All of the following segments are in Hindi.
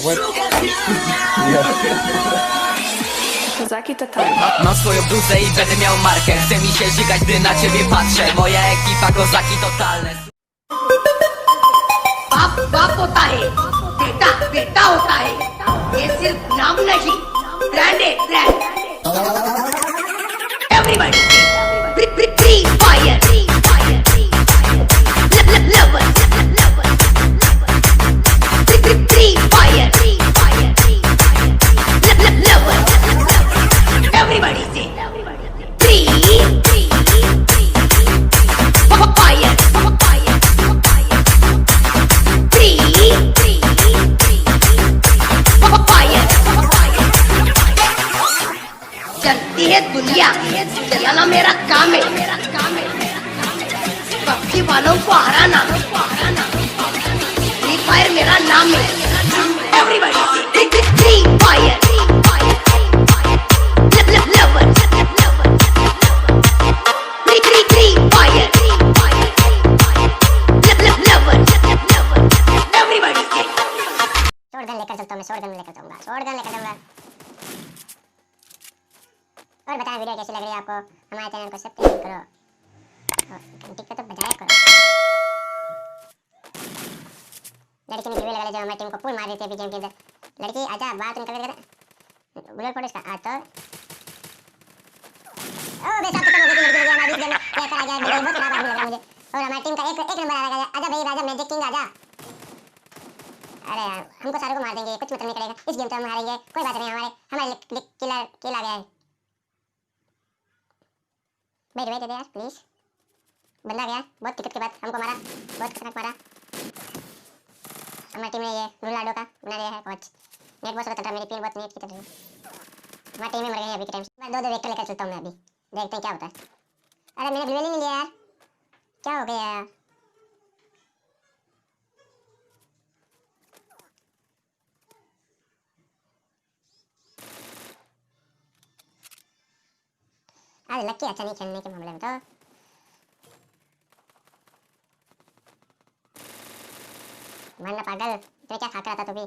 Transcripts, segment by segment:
łeb. Kozaki totalnie. Mam swoją bluzę i będę miał markę. Chce mi się żygać, gdy na ciebie patrzę. Moja ekipa kozaki totalne. बाप होता है, बेटा बेटा होता है, ये सिर्फ नाम नहीं, ब्रांड है brand. Everybody free fire, lover, free fire, lover, everybody से फ्री फायर। चलती है दुनिया, चलाना मेरा काम है, पक्षी वालों को हराना, फ्री फायर मेरा नाम है। Everybody free fire, lover, free fire, lover, everybody से। शॉटगन लेकर चलता हूँ मैं, शॉटगन लेकर जाऊंगा, शॉटगन लेकर जाऊंगा। और बताएं वीडियो कैसी लग रही है आपको। हमारे चैनल को सब्सक्राइब करो और घंटी को तो बजाया करो। लड़की ने वीडियो लगा लिया, जो हमारी टीम को पुल मार रही थी अभी गेम के अंदर। लड़की आजा, बाहर तुम कर बुलेट फोड़ इसका आ तो। ओ बेटा खत्म हो गई लड़की, हमारी गेम में लेकर आ गया। मुझे बहुत खराब आदमी लग रहा है मुझे। और हमारी टीम का एक नंबर आ गया। आजा भाई राजा मैजिक किंग आजा। अरे यार हमको सारों को मार देंगे, कुछ मतलब नहीं करेगा। इस गेम तो हम हारेंगे, कोई बात नहीं। हमारे किल आ गया है। वेट वेट यार प्लीज। बंदा गया बहुत दिक्कत के बाद, हमको मारा, बहुत खतरनाक मारा। हमारी टीम ने ये रोनाल्डो का बना दिया है कोच। नेट बहुत चल रहा है, मेरी पिन बहुत नेट की चल रही है। हमारी टीम में मर गई है अभी के टाइम। मैं दो वेक्टर लेकर चलता हूँ मैं अभी, देखते हैं क्या होता है। अरे मैंने ब्लू नहीं लिया यार, क्या हो गया यार। आज लक्की अच्छा नहीं खेलने के मामले में तो। मानना पागल, तो क्या खा रहा था तू भी।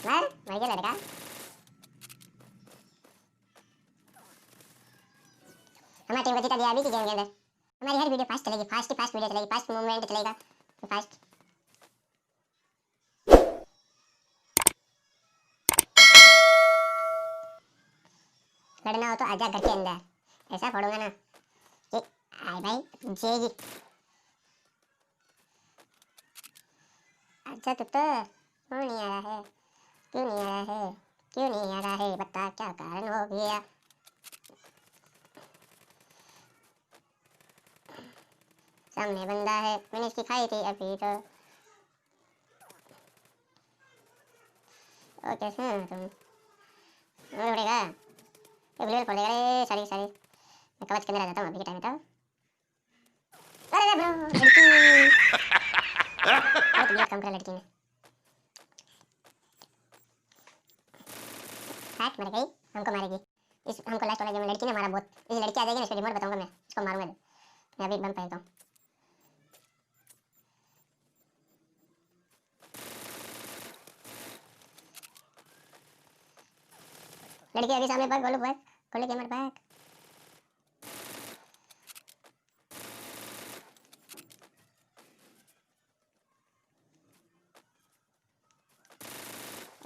मर गया लड़का। हमारी टीम को जीता दिया अभी की गेम के अंदर। हमारी हर वीडियो फास्ट चलेगी, फास्ट वीडियो चलेगी, फास्ट मूवमेंट चलेगा, फास्ट। लड़ना हो तो आजा घर के अंदर, ऐसा फोड़ूंगा ना कि आए भाई जेगी। अच्छा तो क्यों नहीं आ रहा है, क्यों नहीं आ रहा है, क्यों नहीं आ रहा है, बता क्या कारण हो गया। सामने बंदा है, मैंने इसकी खाई थी अभी तो। ओके सुन तुम उड़ेगा ब्लेड पड़ जाएगा। अरे सॉरी मैं कवच के अंदर आ जाता हूँ अभी के टाइम में। तो अरे ब्रो लड़की बहुत ब्लेड कम कर लड़की ने। हैक मर गई, हमको मारेगी। इस हमको लास्ट वाला गेम में लड़की ने मारा बहुत। इस लड़की आ जाएगी ना, इसको रिमोट बताऊंगा मैं, इसको मारूंगा। मैं अभी बम फेंकता हूँ। लड़की अभी सामने भाग, गोलू भाग, गोलू गेमर भाग।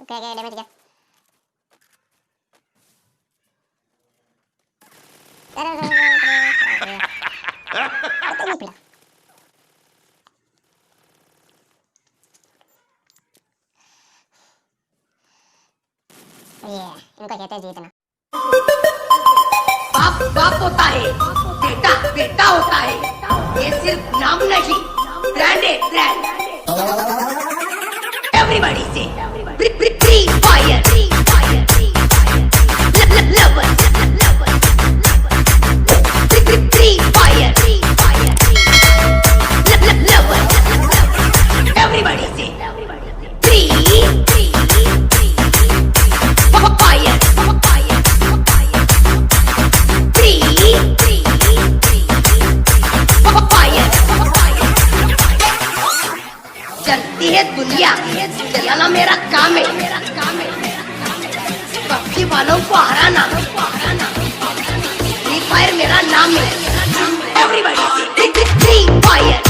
ओके ओके डैमेज गया। अरे नहीं पड़ा। ये इनको कहते हैं जीतना। बाप होता है, बेटा बेटा होता है, ये सिर्फ नाम नहीं, ब्रांड है ब्रांड। एवरीबॉडी से free fire, lover, free fire, lover, everybody से फ्री फायर, चलती है दुनिया चलाना मेरा काम है पक्षी वालों को हराना फ्री फायर मेरा नाम है एवरीबॉडी फ्री फायर